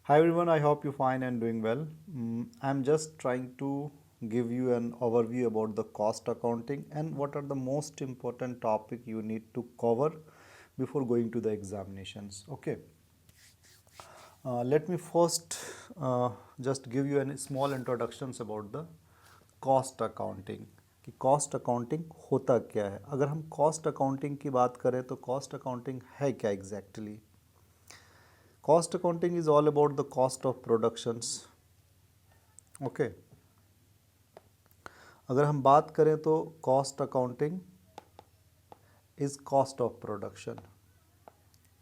Hi everyone, I hope you're fine and doing well. I'm just trying to give you an overview about the cost accounting and what are the most important topic you need to cover before going to the examinations. Okay. Let me first just give you a small introductions about the cost accounting कि cost accounting होता क्या है। अगर हम cost accounting की बात करें तो कॉस्ट अकाउंटिंग है क्या exactly. Cost accounting is all about the cost of productions. Okay, अगर हम बात करें तो cost accounting is cost of production.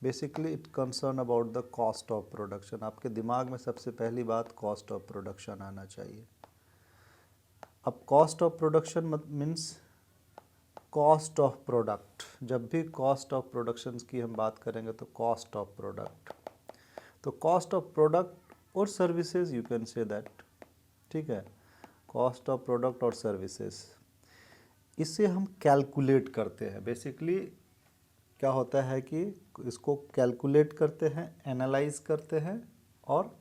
Basically it concern about the cost of production. आपके दिमाग में सबसे पहली बात कॉस्ट ऑफ प्रोडक्शन आना चाहिए। अब cost of production means cost of product. जब भी कॉस्ट ऑफ प्रोडक्शन की हम बात करेंगे तो कॉस्ट ऑफ प्रोडक्ट, तो कॉस्ट ऑफ प्रोडक्ट और services you can say that. ठीक है, कॉस्ट ऑफ प्रोडक्ट और सर्विसेज इसे हम कैलकुलेट करते हैं। बेसिकली क्या होता है कि इसको कैलकुलेट करते हैं, एनालाइज करते हैं और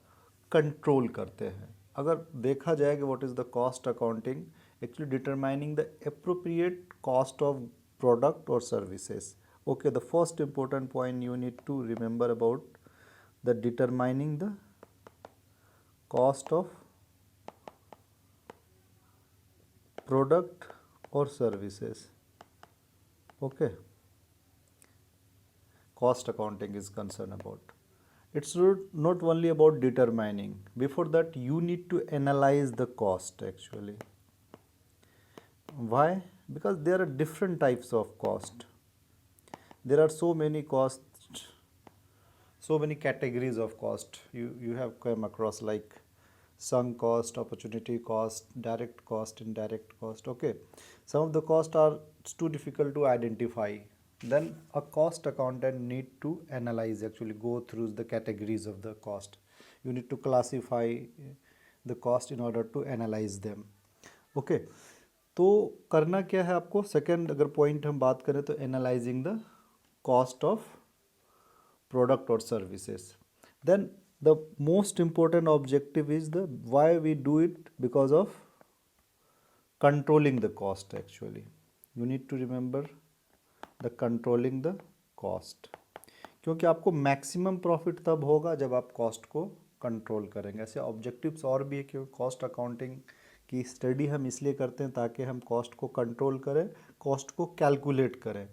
कंट्रोल करते हैं। अगर देखा जाए कि what is the cost accounting, actually determining the appropriate cost of product और services. Okay, the first important point you need to remember about the determining the cost of product और services. Okay, cost accounting is concerned about. It's not only about determining. Before that, you need to analyze the cost actually. Why? Because there are different types of cost. There are so many costs, so many categories of cost you have come across, like sunk cost, opportunity cost, direct cost, indirect cost. Okay, some of the costs are too difficult to identify. Then a cost accountant need to analyze, actually go through the categories of the cost. You need to classify the cost in order to analyze them. Okay, तो करना क्या है आपको। Second अगर point हम बात करें तो analysing the cost of product or services. Then the most important objective is the why we do it, because of controlling the cost actually. You need to remember the controlling the cost, क्योंकि आपको maximum profit तब होगा जब आप cost को control करेंगे। ऐसे objectives और भी है कि कॉस्ट अकाउंटिंग की स्टडी हम इसलिए करते हैं ताकि हम कॉस्ट को कंट्रोल करें, कॉस्ट को कैलकुलेट करें,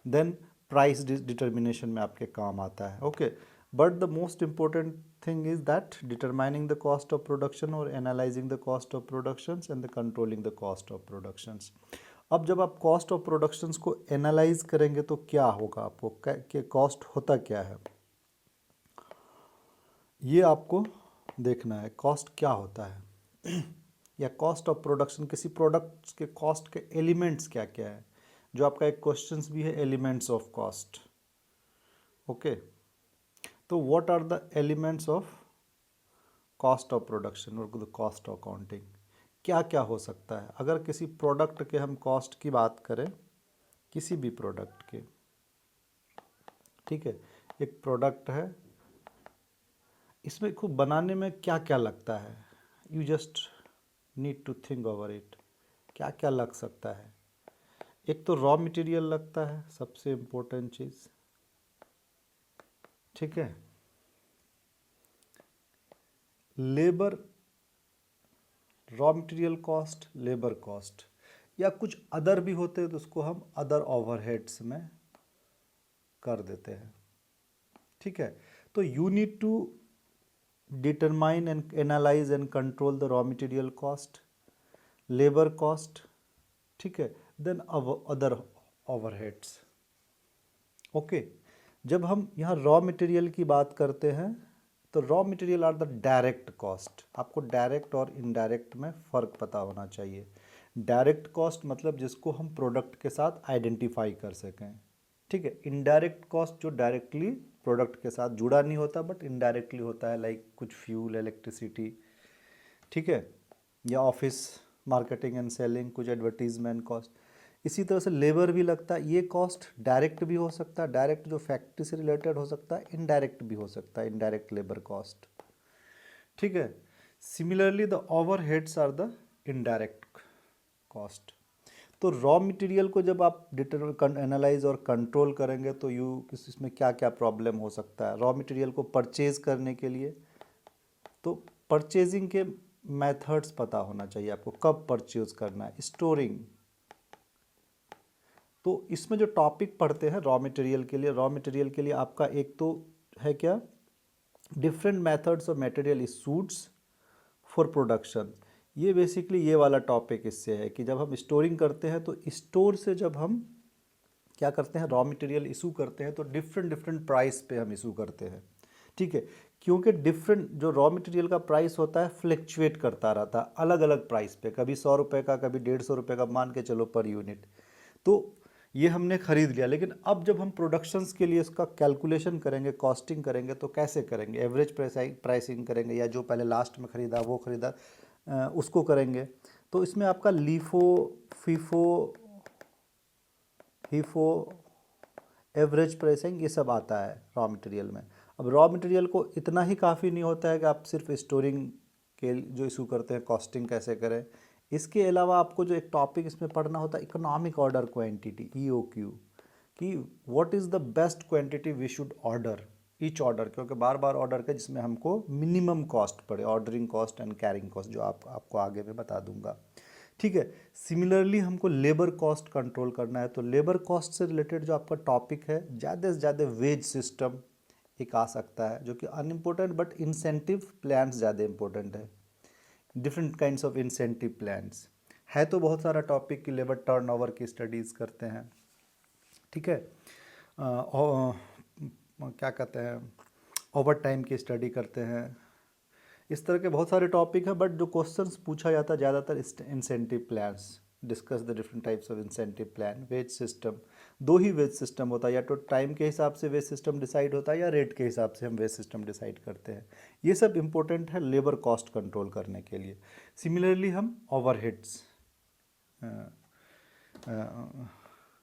देन प्राइस डिटर्मिनेशन में आपके काम आता है। Okay, but the most important thing is that determining the cost of production और analysing the cost of productions and the controlling the cost of productions. अब जब आप कॉस्ट ऑफ प्रोडक्शंस को एनालाइज करेंगे तो क्या होगा आपको, कि कॉस्ट होता क्या है, ये आपको देखना है। कॉस्ट क्या होता है या कॉस्ट ऑफ प्रोडक्शन, किसी प्रोडक्ट के कॉस्ट के एलिमेंट्स क्या क्या है, जो आपका एक क्वेश्चंस भी है, एलिमेंट्स ऑफ कॉस्ट। ओके, तो what are the elements of cost of production और द कॉस्ट ऑफ अकाउंटिंग, क्या क्या हो सकता है। अगर किसी प्रोडक्ट के हम कॉस्ट की बात करें, किसी भी प्रोडक्ट के, ठीक है, एक प्रोडक्ट है, इसमें को बनाने में क्या क्या लगता है, you just need to think over it, क्या क्या लग सकता है। एक तो रॉ मटेरियल लगता है, सबसे इम्पोर्टेंट चीज़, ठीक है। Labour, raw material cost, labour cost, या कुछ अदर भी होते हैं तो उसको हम अदर ओवरहेड्स में कर देते हैं। ठीक है, तो you need to determine and analyse and control the raw material cost, labour cost, ठीक है, देन अदर ओवरहेड्स। ओके, जब हम यहाँ रॉ मटेरियल की बात करते हैं तो raw material are the direct cost. आपको डायरेक्ट और इनडायरेक्ट में फ़र्क पता होना चाहिए। डायरेक्ट कॉस्ट मतलब जिसको हम प्रोडक्ट के साथ आइडेंटिफाई कर सकें, ठीक है। इनडायरेक्ट कॉस्ट जो डायरेक्टली प्रोडक्ट के साथ जुड़ा नहीं होता बट इनडायरेक्टली होता है, लाइक कुछ फ्यूल, इलेक्ट्रिसिटी, ठीक है, या ऑफिस मार्केटिंग एंड सेलिंग, कुछ एडवर्टीजमेंट कॉस्ट। इसी तरह से लेबर भी लगता है। ये कॉस्ट डायरेक्ट भी हो सकता है, डायरेक्ट जो फैक्ट्री से रिलेटेड हो सकता है, इनडायरेक्ट भी हो सकता है, इनडायरेक्ट लेबर कॉस्ट। ठीक है। Similarly the overheads are the indirect cost. तो रॉ मटेरियल को जब आप एनालाइज और कंट्रोल करेंगे तो इसमें क्या क्या प्रॉब्लम हो सकता है। रॉ मटेरियल को परचेज करने के लिए तो परचेजिंग के मेथड्स पता होना चाहिए आपको, कब परचेज करना है। स्टोरिंग, तो इसमें जो टॉपिक पढ़ते हैं रॉ मटेरियल के लिए आपका एक तो है क्या, different methods of material suits for production. ये बेसिकली ये वाला टॉपिक इससे है कि जब हम स्टोरिंग करते हैं तो स्टोर से जब हम क्या करते हैं, रॉ मटेरियल इशू करते हैं तो डिफरेंट डिफरेंट प्राइस पे हम इशू करते हैं। ठीक है, क्योंकि डिफरेंट जो रॉ मटेरियल का प्राइस होता है फ्लक्चुएट करता रहता है अलग अलग प्राइस पे, कभी 100 रुपये का, कभी 150 रुपये का, मान के चलो पर यूनिट। तो ये हमने खरीद लिया, लेकिन अब जब हम प्रोडक्शंस के लिए इसका कैलकुलेशन करेंगे, कॉस्टिंग करेंगे तो कैसे करेंगे, एवरेज प्राइसिंग करेंगे या जो पहले लास्ट में ख़रीदा वो ख़रीदा उसको करेंगे। तो इसमें आपका लीफो, फीफो, हीफो, एवरेज प्राइसिंग ये सब आता है रॉ मटेरियल में। अब रॉ मटेरियल को इतना ही काफ़ी नहीं होता है कि आप सिर्फ स्टोरिंग के जो इशू करते हैं कॉस्टिंग कैसे करें। इसके अलावा आपको जो एक टॉपिक इसमें पढ़ना होता है इकोनॉमिक ऑर्डर क्वांटिटी, EOQ, कि what is the best quantity we should order each order, क्योंकि बार बार ऑर्डर का जिसमें हमको मिनिमम कॉस्ट पड़े, ordering cost and carrying cost, जो आपको आगे मैं बता दूंगा। ठीक है। सिमिलरली हमको लेबर कॉस्ट कंट्रोल करना है, तो लेबर कॉस्ट से रिलेटेड जो आपका टॉपिक है ज़्यादा से ज़्यादा वेज सिस्टम एक आ सकता है, जो कि अनइम्पोर्टेंट बट इंसेंटिव प्लान्स ज़्यादा इंपॉर्टेंट है। Different kinds of incentive plans है, तो बहुत सारा टॉपिक की लेबर टर्नओवर की स्टडीज़ करते हैं। ठीक है। क्या कहते हैं, ओवर टाइम की स्टडी करते हैं। इस तरह के बहुत सारे टॉपिक हैं, बट जो क्वेश्चंस पूछा जाता है ज़्यादातर incentive plans, discuss the different types of incentive plan, wage system. दो ही वेज सिस्टम होता है, या तो टाइम के हिसाब से वेज सिस्टम डिसाइड होता है या रेट के हिसाब से हम वेज सिस्टम डिसाइड करते हैं। ये सब इंपॉर्टेंट है लेबर कॉस्ट कंट्रोल करने के लिए। सिमिलरली हम ओवरहेड्स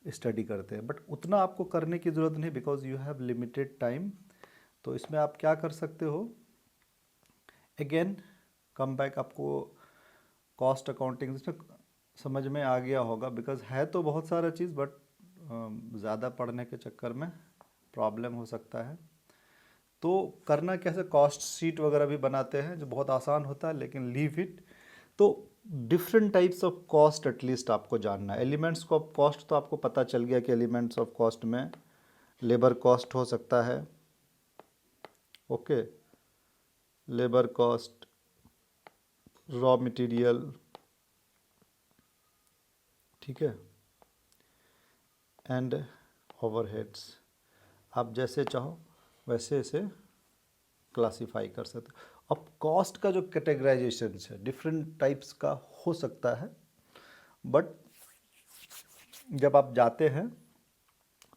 स्टडी करते हैं, बट उतना आपको करने की ज़रूरत नहीं, because you have limited time. तो इसमें आप क्या कर सकते हो, अगेन कम बैक, आपको कॉस्ट अकाउंटिंग इसमें समझ में आ गया होगा, बिकॉज है तो बहुत सारा चीज़, बट ज़्यादा पढ़ने के चक्कर में प्रॉब्लम हो सकता है। तो करना कैसे, कॉस्ट शीट वगैरह भी बनाते हैं जो बहुत आसान होता है, लेकिन लीव इट। तो different types of cost at least आपको जानना है। एलिमेंट्स ऑफ कॉस्ट तो आपको पता चल गया कि एलिमेंट्स ऑफ कॉस्ट में लेबर कॉस्ट हो सकता है, okay, labour cost, raw material, ठीक है, एंड ओवरहेड्स। आप जैसे चाहो वैसे इसे क्लासीफाई कर सकते हो। अब कॉस्ट का जो कैटेगराइजेशन है डिफरेंट टाइप्स का हो सकता है, बट जब आप जाते हैं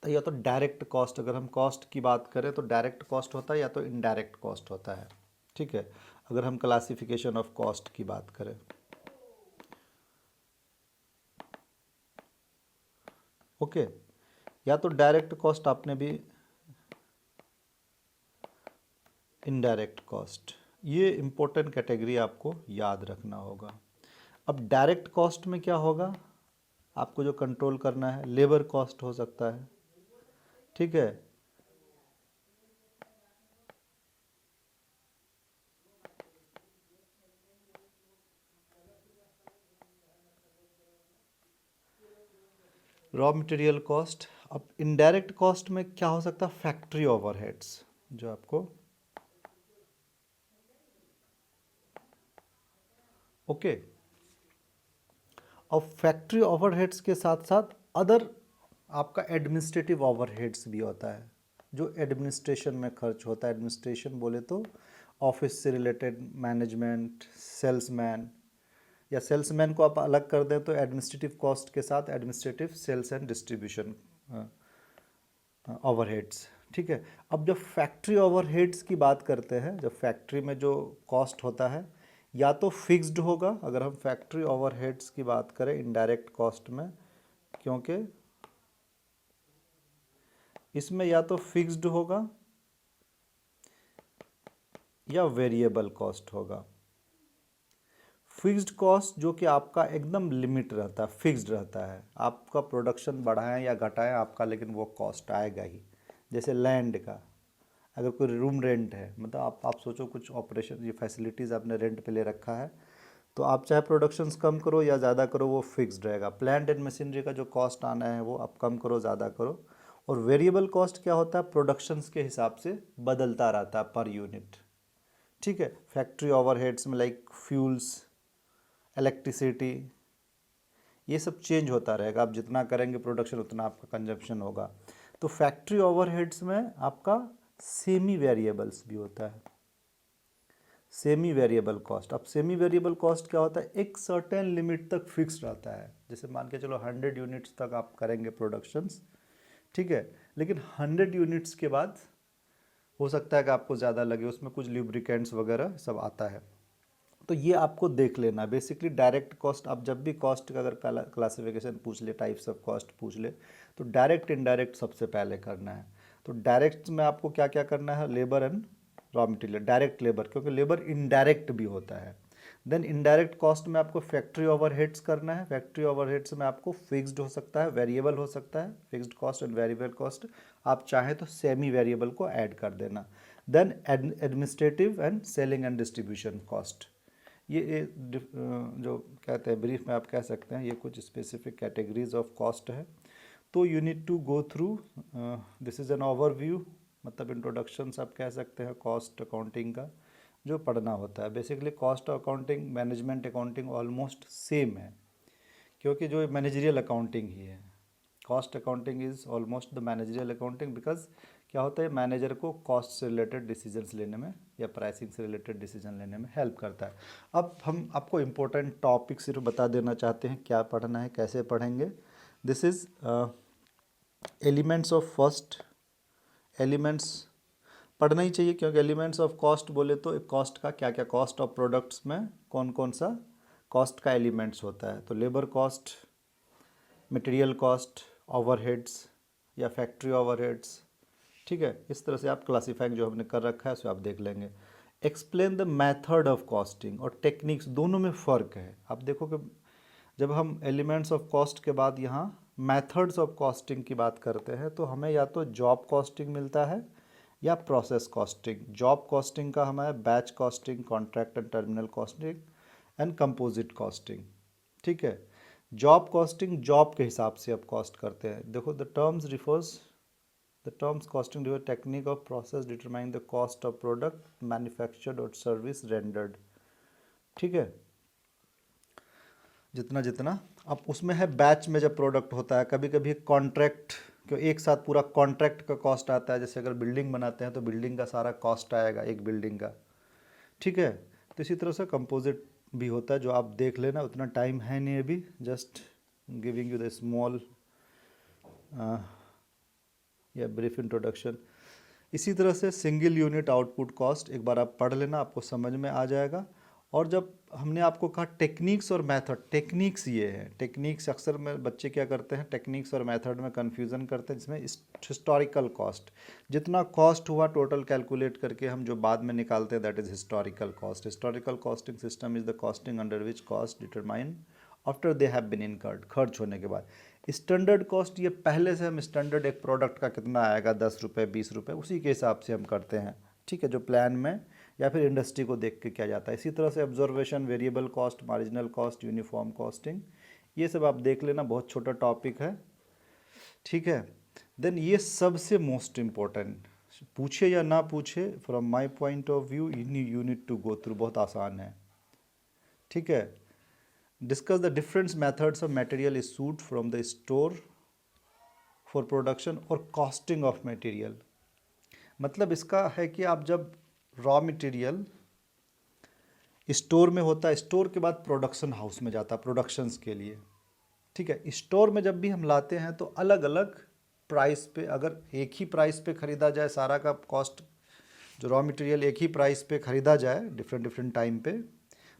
तो या तो डायरेक्ट कॉस्ट, अगर हम कॉस्ट की बात करें तो डायरेक्ट कॉस्ट होता है या तो इनडायरेक्ट कॉस्ट होता है। ठीक है, अगर हम क्लासिफिकेशन ऑफ कॉस्ट की बात करें, ओके, या तो डायरेक्ट कॉस्ट, आपने भी इनडायरेक्ट कॉस्ट, ये इंपॉर्टेंट कैटेगरी आपको याद रखना होगा। अब डायरेक्ट कॉस्ट में क्या होगा, आपको जो कंट्रोल करना है लेबर कॉस्ट हो सकता है। ठीक है, रॉ मटेरियल कॉस्ट। अब इनडायरेक्ट कॉस्ट में क्या हो सकता है, फैक्ट्री ओवरहेड्स, जो आपको ओके। और फैक्ट्री ओवरहेड्स के साथ साथ अदर आपका एडमिनिस्ट्रेटिव ओवरहेड्स भी होता है, जो एडमिनिस्ट्रेशन में खर्च होता है। एडमिनिस्ट्रेशन बोले तो ऑफिस से रिलेटेड, मैनेजमेंट, सेल्समैन, या सेल्समैन को आप अलग कर दें तो एडमिनिस्ट्रेटिव कॉस्ट के साथ administrative sales and distribution overheads. ठीक है। अब जब फैक्ट्री ओवरहेड्स की बात करते हैं, जब फैक्ट्री में जो कॉस्ट होता है या तो फिक्स्ड होगा, अगर हम फैक्ट्री ओवरहेड्स की बात करें इनडायरेक्ट कॉस्ट में, क्योंकि इसमें या तो फिक्स्ड होगा या वेरिएबल कॉस्ट होगा। फिक्स्ड कॉस्ट जो कि आपका एकदम लिमिट रहता है, फिक्स्ड रहता है, आपका प्रोडक्शन बढ़ाएं या घटाएं आपका, लेकिन वो कॉस्ट आएगा ही। जैसे लैंड का, अगर कोई रूम रेंट है, मतलब आप सोचो कुछ ऑपरेशन, ये फैसिलिटीज़ आपने रेंट पे ले रखा है, तो आप चाहे प्रोडक्शंस कम करो या ज़्यादा करो वो फिक्स्ड रहेगा। प्लांट एंड मशीनरी का जो कॉस्ट आना है वो आप कम करो ज़्यादा करो। और वेरिएबल कॉस्ट क्या होता है, प्रोडक्शंस के हिसाब से बदलता रहता है पर यूनिट। ठीक है, फैक्ट्री ओवरहेड्स में लाइक फ्यूल्स, इलेक्ट्रिसिटी, ये सब चेंज होता रहेगा। आप जितना करेंगे प्रोडक्शन उतना आपका कंजप्शन होगा। तो फैक्ट्री ओवरहेड्स में आपका सेमी वेरिएबल्स भी होता है, सेमी वेरिएबल कॉस्ट। अब सेमी वेरिएबल कॉस्ट क्या होता है, एक सर्टेन लिमिट तक फिक्स रहता है। जैसे मान के चलो 100 यूनिट्स तक आप करेंगे प्रोडक्शंस, ठीक है, लेकिन 100 यूनिट्स के बाद हो सकता है कि आपको ज़्यादा लगे, उसमें कुछ लुब्रिकेंट्स वगैरह सब आता है। तो ये आपको देख लेना। बेसिकली डायरेक्ट कॉस्ट, आप जब भी कॉस्ट का अगर क्लासिफिकेशन पूछ ले, टाइप्स ऑफ कॉस्ट पूछ ले, तो डायरेक्ट इनडायरेक्ट सबसे पहले करना है। तो डायरेक्ट में आपको क्या क्या करना है, labour and raw material, direct labour, क्योंकि लेबर इनडायरेक्ट भी होता है। देन इनडायरेक्ट कॉस्ट में आपको फैक्ट्री ओवरहेड्स करना है। फैक्ट्री ओवरहेड्स में आपको फिक्स्ड हो सकता है, वेरिएबल हो सकता है, fixed cost and variable cost. आप चाहें तो सेमी वेरिएबल को ऐड कर देना। Then administrative and selling and distribution cost, ये जो कहते हैं ब्रीफ में आप कह सकते हैं, ये कुछ स्पेसिफिक कैटेगरीज ऑफ कॉस्ट है। तो you need to go through, this is an overview, मतलब इंट्रोडक्शन आप कह सकते हैं कॉस्ट अकाउंटिंग का जो पढ़ना होता है। Basically cost accounting, management accounting almost same है, क्योंकि जो मैनेजरियल अकाउंटिंग ही है। Cost accounting is almost the managerial accounting, because क्या होता है, मैनेजर को कॉस्ट से रिलेटेड डिसीजंस लेने में या प्राइसिंग से रिलेटेड डिसीजन लेने में हेल्प करता है। अब हम आपको इम्पोर्टेंट टॉपिक सिर्फ बता देना चाहते हैं, क्या पढ़ना है, कैसे पढ़ेंगे। This is elements of first, elements पढ़ना ही चाहिए, क्योंकि एलिमेंट्स ऑफ कॉस्ट बोले तो कॉस्ट का क्या क्या, कॉस्ट ऑफ प्रोडक्ट्स में कौन कौन सा कॉस्ट का एलिमेंट्स होता है। तो labour cost, material cost, overheads या फैक्ट्री ओवरहेड्स, ठीक है। इस तरह से आप क्लासीफाइंग जो हमने कर रखा है उसे आप देख लेंगे। Explain the method of costing और टेक्निक्स, दोनों में फ़र्क है। आप देखो कि जब हम एलिमेंट्स ऑफ कॉस्ट के बाद यहाँ मेथड्स ऑफ कॉस्टिंग की बात करते हैं, तो हमें या तो जॉब कॉस्टिंग मिलता है या प्रोसेस कॉस्टिंग। जॉब कॉस्टिंग का हमें batch costing, contract and terminal costing and composite costing, ठीक है। जॉब कॉस्टिंग, जॉब के हिसाब से आप कॉस्ट करते हैं। देखो the terms costing refer technique of process determining the cost of product manufactured or service rendered, ठीक है। जितना जितना अब उसमें है बैच में जब प्रोडक्ट होता है, कभी कभी कॉन्ट्रैक्ट, क्यों एक साथ पूरा कॉन्ट्रैक्ट का कॉस्ट आता है। जैसे अगर बिल्डिंग बनाते हैं तो बिल्डिंग का सारा कॉस्ट आएगा एक बिल्डिंग का, ठीक है। तो इसी तरह से कंपोजिट भी होता है, जो आप देख लेना, उतना टाइम है नहीं अभी, just giving you the small या ब्रीफ इंट्रोडक्शन। इसी तरह से सिंगल यूनिट आउटपुट कॉस्ट एक बार आप पढ़ लेना, आपको समझ में आ जाएगा। और जब हमने आपको कहा टेक्निक्स और मेथड, टेक्निक्स ये है, टेक्निक्स अक्सर में बच्चे क्या करते हैं, टेक्निक्स और मेथड में कन्फ्यूज़न करते हैं, जिसमें हिस्टोरिकल कॉस्ट, जितना कॉस्ट हुआ टोटल कैलकुलेट करके हम जो बाद में निकालते हैं, that is historical cost. Historical costing system is the costing under which cost determine after they have been incurred, खर्च होने के बाद। स्टैंडर्ड कॉस्ट, ये पहले से हम स्टैंडर्ड एक प्रोडक्ट का कितना आएगा, 10 रुपये 20 रुपये, उसी के हिसाब से हम करते हैं, ठीक है, जो प्लान में या फिर इंडस्ट्री को देख के किया जाता है। इसी तरह से observation, variable cost, marginal cost, uniform costing, ये सब आप देख लेना, बहुत छोटा टॉपिक है, ठीक है। देन ये सबसे मोस्ट इम्पोर्टेंट, पूछे या ना पूछे, from my point of view you need to go through, बहुत आसान है, ठीक है। Discuss the different methods of material issued from the store for production और कॉस्टिंग ऑफ मटेरियल। मतलब इसका है कि आप जब रॉ मटेरियल स्टोर में होता है, स्टोर के बाद प्रोडक्शन हाउस में जाता है प्रोडक्शंस के लिए, ठीक है। स्टोर में जब भी हम लाते हैं तो अलग अलग प्राइस पे, अगर एक ही प्राइस पे ख़रीदा जाए सारा का कॉस्ट, जो रॉ मटेरियल एक ही प्राइस पे ख़रीदा जाए डिफरेंट डिफरेंट टाइम पे,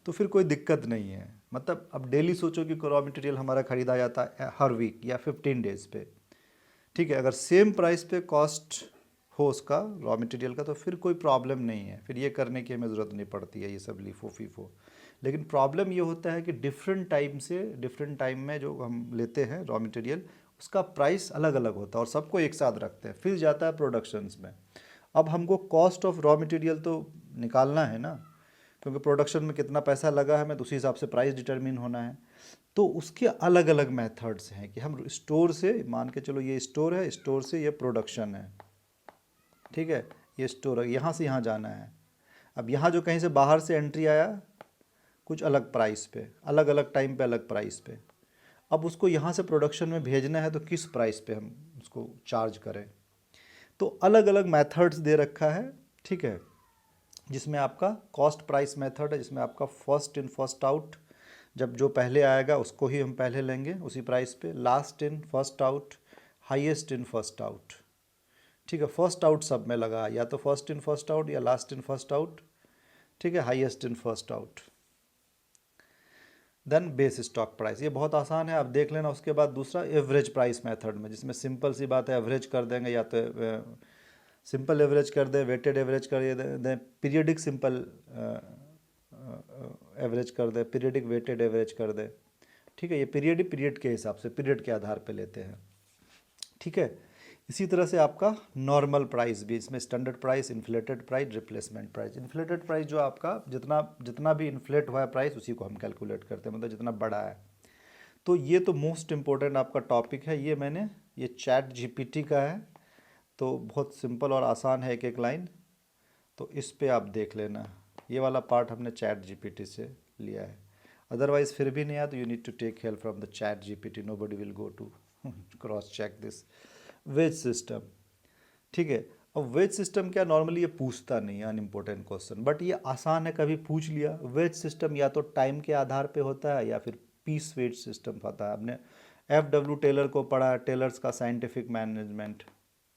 तो फिर कोई दिक्कत नहीं है। मतलब अब डेली सोचो कि रॉ मटेरियल हमारा ख़रीदा जाता है हर वीक या 15 डेज़ पे, ठीक है। अगर सेम प्राइस पे कॉस्ट हो उसका रॉ मटेरियल का, तो फिर कोई प्रॉब्लम नहीं है, फिर ये करने की हमें ज़रूरत नहीं पड़ती है ये सब लीफो फीफो। लेकिन प्रॉब्लम ये होता है कि डिफरेंट टाइम में जो हम लेते हैं रॉ मटेरियल, उसका प्राइस अलग अलग होता है और सबको एक साथ रखते हैं, फिर जाता है प्रोडक्शंस में। अब हमको कॉस्ट ऑफ रॉ मटेरियल तो निकालना है ना, क्योंकि प्रोडक्शन में कितना पैसा लगा है हमें, तो उसी हिसाब से प्राइस डिटरमिन होना है। तो उसके अलग अलग मेथड्स हैं कि हम स्टोर से, मान के चलो ये स्टोर है, स्टोर से ये प्रोडक्शन है, ठीक है, ये स्टोर है, यहाँ से यहाँ जाना है। अब यहाँ जो कहीं से बाहर से एंट्री आया, कुछ अलग प्राइस पे, अलग अलग टाइम पे अलग प्राइस पे, अब उसको यहाँ से प्रोडक्शन में भेजना है तो किस प्राइस पे हम उसको चार्ज करें। तो अलग अलग मेथड्स दे रखा है, ठीक है, जिसमें आपका कॉस्ट प्राइस मेथड है, जिसमें आपका फर्स्ट इन फर्स्ट आउट, जब जो पहले आएगा उसको ही हम पहले लेंगे उसी प्राइस पे, last in first out, highest in first out, ठीक है, फर्स्ट आउट सब में लगा, या तो फर्स्ट इन फर्स्ट आउट या लास्ट इन फर्स्ट आउट, ठीक है, highest in first out. Then base stock price, ये बहुत आसान है, आप देख लेना। उसके बाद दूसरा एवरेज प्राइस मेथड में, जिसमें सिंपल सी बात है, एवरेज कर देंगे, या तो सिंपल एवरेज कर दें, वेटेड एवरेज कर दें, पीरियडिक सिंपल एवरेज कर दें, पीरियडिक वेटेड एवरेज कर दें, ठीक है, ये पीरियड के हिसाब से, पीरियड के आधार पे लेते हैं, ठीक है। इसी तरह से आपका नॉर्मल प्राइस भी, इसमें standard price, inflated price, replacement price. Inflated price जो आपका जितना भी इन्फ्लेट हुआ है प्राइस, उसी को हम कैलकुलेट करते हैं, मतलब जितना बड़ा है। तो ये तो मोस्ट इम्पोर्टेंट आपका टॉपिक है, ये चैट जीपीटी का है, तो बहुत सिंपल और आसान है, एक एक लाइन, तो इस पे आप देख लेना। ये वाला पार्ट हमने चैट जीपीटी से लिया है, अदरवाइज फिर भी नहीं आया तो you need to take help from the chat GPT, nobody will go to cross check this. Wage system, ठीक है। अब वेज सिस्टम क्या, नॉर्मली ये पूछता नहीं है अनइम्पोर्टेंट क्वेश्चन, बट ये आसान है, कभी पूछ लिया। वेज सिस्टम या तो टाइम के आधार पे होता है या फिर पीस वेज सिस्टम होता है। आपने एफ.डब्ल्यू. टेलर को पढ़ा है, टेलर्स का साइंटिफिक मैनेजमेंट,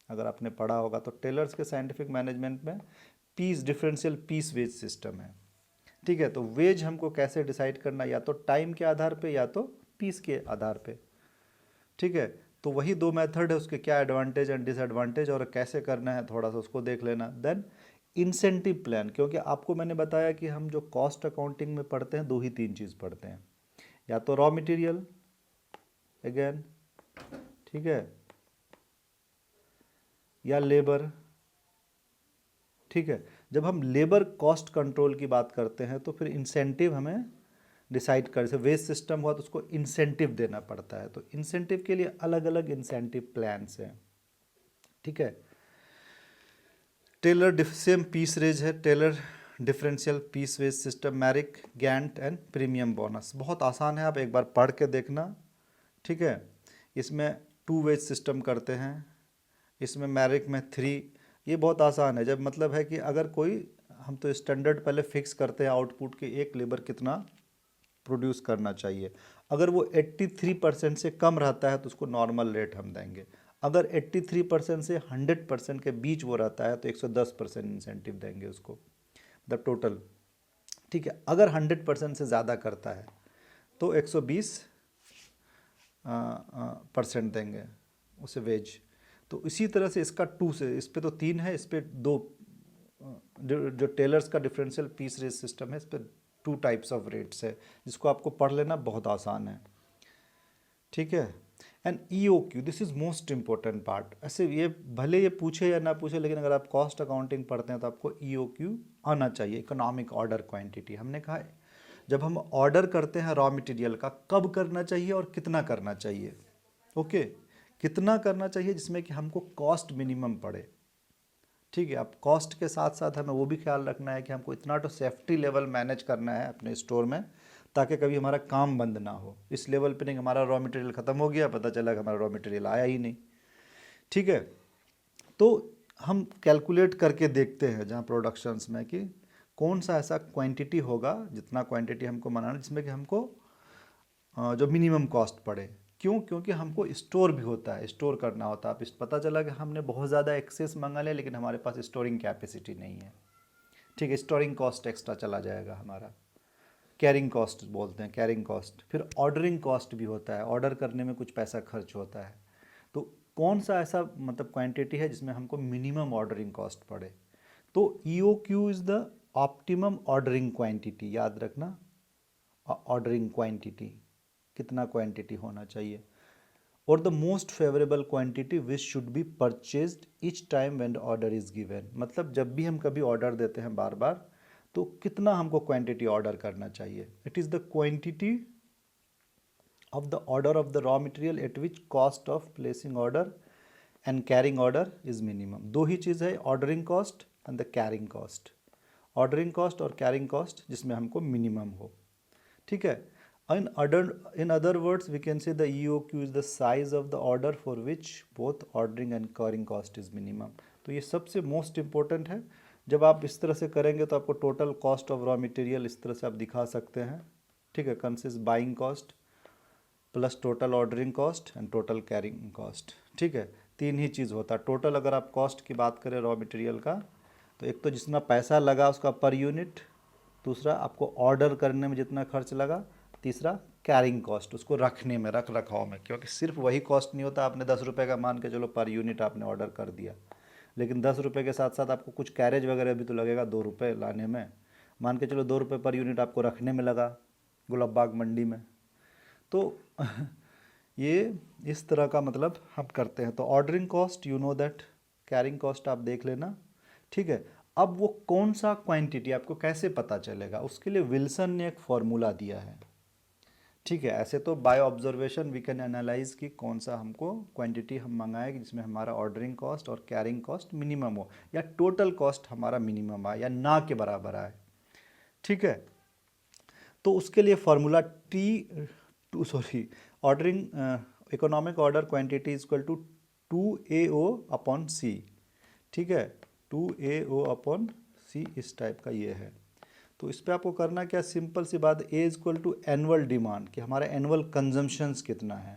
अगर आपने पढ़ा होगा तो टेलर्स के साइंटिफिक मैनेजमेंट में piece differential piece wage system है, ठीक है। तो वेज हमको कैसे डिसाइड करना, या तो टाइम के आधार पे या तो पीस के आधार पे, ठीक है। तो वही दो मेथड है, उसके क्या एडवांटेज एंड डिसएडवांटेज और कैसे करना है, थोड़ा सा उसको देख लेना। देन इंसेंटिव प्लान, क्योंकि आपको मैंने बताया कि हम जो कॉस्ट अकाउंटिंग में पढ़ते हैं, 2 ही 3 चीज़ पढ़ते हैं, या तो रॉ मटेरियल अगेन, ठीक है, या लेबर, ठीक है। जब हम लेबर कॉस्ट कंट्रोल की बात करते हैं तो फिर इंसेंटिव हमें डिसाइड कर, जैसे वेज सिस्टम हुआ तो उसको इंसेंटिव देना पड़ता है, तो इंसेंटिव के लिए अलग अलग इंसेंटिव प्लान्स हैं, ठीक है। टेलर सेम पीस रेज है, Taylor differential piece wage system, Merrick, Gantt and premium bonus. बहुत आसान है, आप एक बार पढ़ के देखना, ठीक है। इसमें 2 वेज सिस्टम करते हैं, इसमें मैरिक में 3। ये बहुत आसान है, जब मतलब है कि अगर कोई, हम तो स्टैंडर्ड पहले फिक्स करते हैं आउटपुट के, एक लेबर कितना प्रोड्यूस करना चाहिए। अगर वो 83% से कम रहता है तो उसको नॉर्मल रेट हम देंगे, अगर 83% से 100% के बीच वो रहता है तो 110% इंसेंटिव देंगे उसको, द टोटल, ठीक है। अगर 100% से ज़्यादा करता है तो 120% देंगे उसे वेज। तो इसी तरह से इसका 2 से, इस पे तो 3 है, इस पे 2, जो टेलर्स का डिफरेंशियल पीस रेट सिस्टम है, इस पे 2 टाइप्स ऑफ रेट्स है, जिसको आपको पढ़ लेना, बहुत आसान है, ठीक है। And EOQ, this is most important part. ऐसे ये भले ये पूछे या ना पूछे, लेकिन अगर आप कॉस्ट अकाउंटिंग पढ़ते हैं तो आपको EOQ आना चाहिए, इकोनॉमिक ऑर्डर क्वांटिटी। हमने कहा जब हम ऑर्डर करते हैं रॉ मटेरियल का, कब करना चाहिए और कितना करना चाहिए, ओके, कितना करना चाहिए जिसमें कि हमको कॉस्ट मिनिमम पड़े, ठीक है। अब कॉस्ट के साथ साथ हमें वो भी ख्याल रखना है कि हमको इतना तो सेफ्टी लेवल मैनेज करना है अपने स्टोर में, ताकि कभी हमारा काम बंद ना हो। इस लेवल पे नहीं हमारा रॉ मटेरियल ख़त्म हो गया, पता चला कि हमारा रॉ मटेरियल आया ही नहीं, ठीक है। तो हम कैलकुलेट करके देखते हैं जहाँ प्रोडक्शंस में कि कौन सा ऐसा क्वांटिटी होगा, जितना क्वांटिटी हमको बनाना, जिसमें कि हमको जो मिनिमम कॉस्ट पड़े। क्यों? क्योंकि हमको स्टोर भी होता है, स्टोर करना होता है। अब पता चला कि हमने बहुत ज़्यादा एक्सेस मंगा लिया, लेकिन हमारे पास स्टोरिंग कैपेसिटी नहीं है, ठीक है, स्टोरिंग कॉस्ट एक्स्ट्रा चला जाएगा हमारा, कैरिंग कॉस्ट बोलते हैं, कैरिंग कॉस्ट। फिर ऑर्डरिंग कॉस्ट भी होता है, ऑर्डर करने में कुछ पैसा खर्च होता है, तो कौन सा ऐसा मतलब क्वांटिटी है जिसमें हमको मिनिमम ऑर्डरिंग कॉस्ट पड़े। तो EOQ is the optimum ordering quantity, याद रखना, ऑर्डरिंग क्वांटिटी, कितना क्वांटिटी होना चाहिए, और the most favourable quantity which should be purchased each time when order is given. मतलब जब भी हम कभी ऑर्डर देते हैं बार बार, तो कितना हमको क्वांटिटी ऑर्डर करना चाहिए। It is the quantity of the order of the raw material at which cost of placing order and carrying order is minimum। दो ही चीज़ है, ordering cost and the carrying cost. Ordering cost और carrying cost जिसमें हमको minimum हो, ठीक है। In other words we can say the EOQ is the size of the order for which both ordering and carrying cost is minimum। तो ये सबसे most important है। जब आप इस तरह से करेंगे तो आपको total cost of raw material इस तरह से आप दिखा सकते हैं, ठीक है। Consist buying cost plus total ordering cost and total carrying cost, ठीक है। तीन ही चीज़ होता है टोटल। अगर आप कॉस्ट की बात करें रॉ मटेरियल का, तो एक तो जितना पैसा लगा उसका पर यूनिट, दूसरा आपको ऑर्डर करने में जितना खर्च लगा, तीसरा कैरिंग कॉस्ट, उसको रखने में, रख रखाव में। क्योंकि सिर्फ वही कॉस्ट नहीं होता, आपने 10 रुपये का मान के चलो पर यूनिट आपने ऑर्डर कर दिया, लेकिन 10 रुपये के साथ साथ आपको कुछ कैरेज वगैरह भी तो लगेगा 2 रुपये लाने में। मान के चलो 2 रुपये पर यूनिट आपको रखने में लगा गुलाब बाग मंडी में। तो ये इस तरह का मतलब हम करते हैं। तो ordering cost you know that, carrying cost आप देख लेना, ठीक है। अब वो कौन सा क्वांटिटी आपको कैसे पता चलेगा, उसके लिए विल्सन ने एक फॉर्मूला दिया है, ठीक है। ऐसे तो by observation we can analyse कि कौन सा हमको क्वांटिटी हम मंगाए जिसमें हमारा ऑर्डरिंग कॉस्ट और कैरिंग कॉस्ट मिनिमम हो, या टोटल कॉस्ट हमारा मिनिमम आए या ना के बराबर आए, ठीक है। तो उसके लिए formula ordering economic order quantity is equal to 2AO upon C, ठीक है। 2AO अपॉन C इस टाइप का ये है। तो इस पर आपको करना क्या, सिंपल सी बात, A is equal to annual demand, कि हमारा एनुअल कंजम्पशंस कितना है,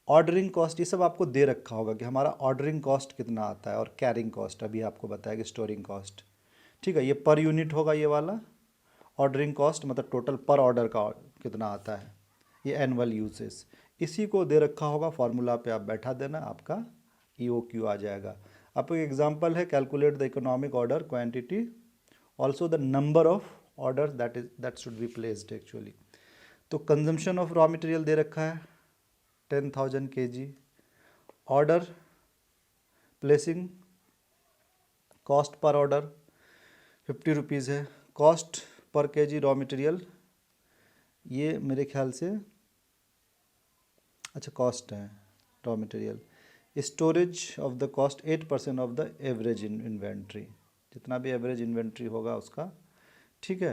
ऑर्डरिंग कॉस्ट, ये सब आपको दे रखा होगा कि हमारा ऑर्डरिंग कॉस्ट कितना आता है, और कैरिंग कॉस्ट अभी आपको बताया कि स्टोरिंग कॉस्ट, ठीक है। ये पर यूनिट होगा ये वाला, ऑर्डरिंग कॉस्ट मतलब टोटल पर ऑर्डर का कितना आता है, ये एनुअल यूजेस, इसी को दे रखा होगा। फार्मूला पे आप बैठा देना, आपका EOQ आ जाएगा। आपको एक एग्जांपल है, calculate the economic order quantity also the number of orders that should be placed actually। तो कंजम्पशन ऑफ रॉ मटेरियल दे रखा है 10,000 kg, order placing cost per order 50 rupees है, cost per kg raw material ये मेरे ख्याल से, अच्छा कॉस्ट है raw material, storage of the cost 8% of the average inventory, जितना भी एवरेज इन्वेंट्री होगा उसका, ठीक है।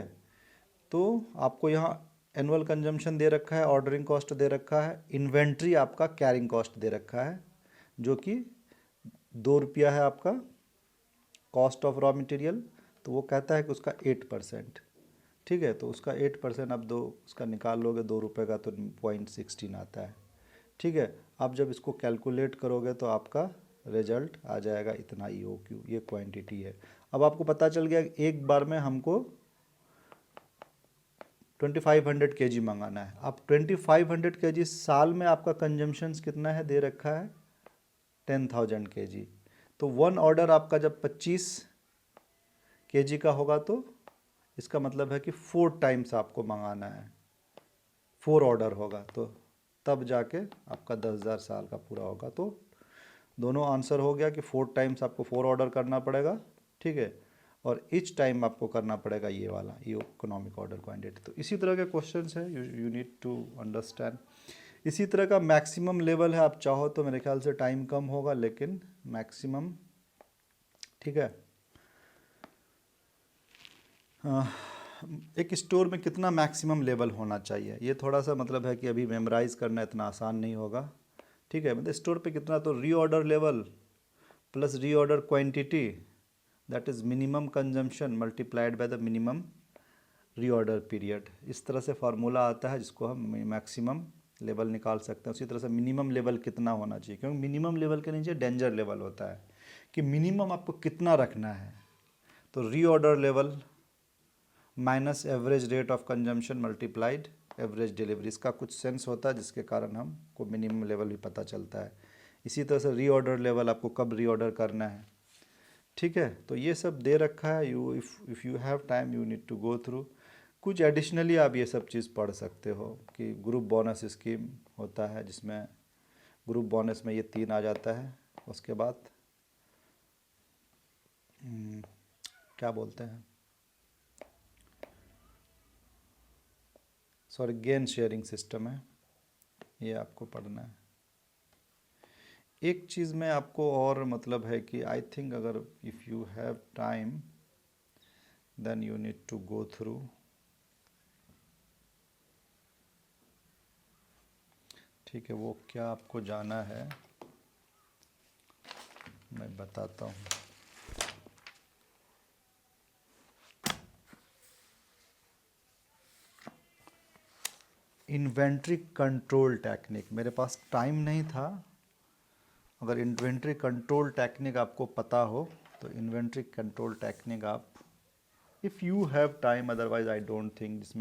तो आपको यहाँ एनुअल कंजम्पशन दे रखा है, ऑर्डरिंग कॉस्ट दे रखा है, इन्वेंट्री आपका कैरिंग कॉस्ट दे रखा है जो कि 2 रुपया है आपका कॉस्ट ऑफ रॉ मटेरियल। तो वो कहता है कि उसका 8%, ठीक है। तो उसका 8% आप उसका निकाल लोगे 2 रुपये का, तो 0.16 आता है, ठीक है। आप जब इसको कैलकुलेट करोगे तो आपका रिजल्ट आ जाएगा इतना EOQ, ये क्वांटिटी है। अब आपको पता चल गया एक बार में हमको 2500 kg मंगाना है। अब 2500 kg साल में आपका कंजम्पशंस कितना है, दे रखा है 10,000 kg। तो वन ऑर्डर आपका जब 25 kg का होगा तो इसका मतलब है कि 4 टाइम्स आपको मंगाना है, 4 ऑर्डर होगा, तो तब जाके आपका 10,000 साल का पूरा होगा। तो दोनों आंसर हो गया कि 4 टाइम्स आपको 4 ऑर्डर करना पड़ेगा, ठीक है। और ईच टाइम आपको करना पड़ेगा ये वाला, ये इकोनॉमिक ऑर्डर क्वांटिटी। तो इसी तरह के क्वेश्चंस है, यू नीड टू अंडरस्टैंड। इसी तरह का मैक्सिमम लेवल है, आप चाहो तो मेरे ख्याल से टाइम कम होगा लेकिन मैक्सिमम, ठीक है। एक स्टोर में कितना मैक्सिमम लेवल होना चाहिए, ये थोड़ा सा मतलब है कि अभी मेमोराइज़ करना इतना आसान नहीं होगा, ठीक है। मतलब स्टोर पे कितना, तो reorder level plus reorder quantity that is minimum consumption multiplied by the minimum reorder period. इस तरह से फार्मूला आता है जिसको हम मैक्सिमम लेवल निकाल सकते हैं। उसी तरह से मिनिमम लेवल कितना होना चाहिए, क्योंकि मिनिमम लेवल के नीचे डेंजर लेवल होता है कि मिनिमम आपको कितना रखना है। तो reorder level minus average rate of consumption multiplied average delivery, इसका कुछ सेंस होता है जिसके कारण हमको मिनिमम लेवल भी पता चलता है। इसी तरह से रीऑर्डर लेवल, आपको कब रीऑर्डर करना है, ठीक है। तो ये सब दे रखा है, you if you have time you need to go through. कुछ एडिशनली आप ये सब चीज़ पढ़ सकते हो कि ग्रुप बोनस स्कीम होता है, जिसमें ग्रुप बोनस में ये 3 आ जाता है। उसके बाद क्या बोलते हैं, सॉरी, गेन शेयरिंग सिस्टम है, ये आपको पढ़ना है। एक चीज़ में आपको और मतलब है कि आई थिंक अगर if you have time then you need to go through, ठीक है। वो क्या आपको जाना है मैं बताता हूँ। इन्वेंट्री कंट्रोल टेक्निक, मेरे पास टाइम नहीं था। अगर इन्वेंट्री कंट्रोल टेक्निक आपको पता हो तो इन्वेंट्री कंट्रोल टेक्निक आप, if you have time, otherwise I don't think, जिसमें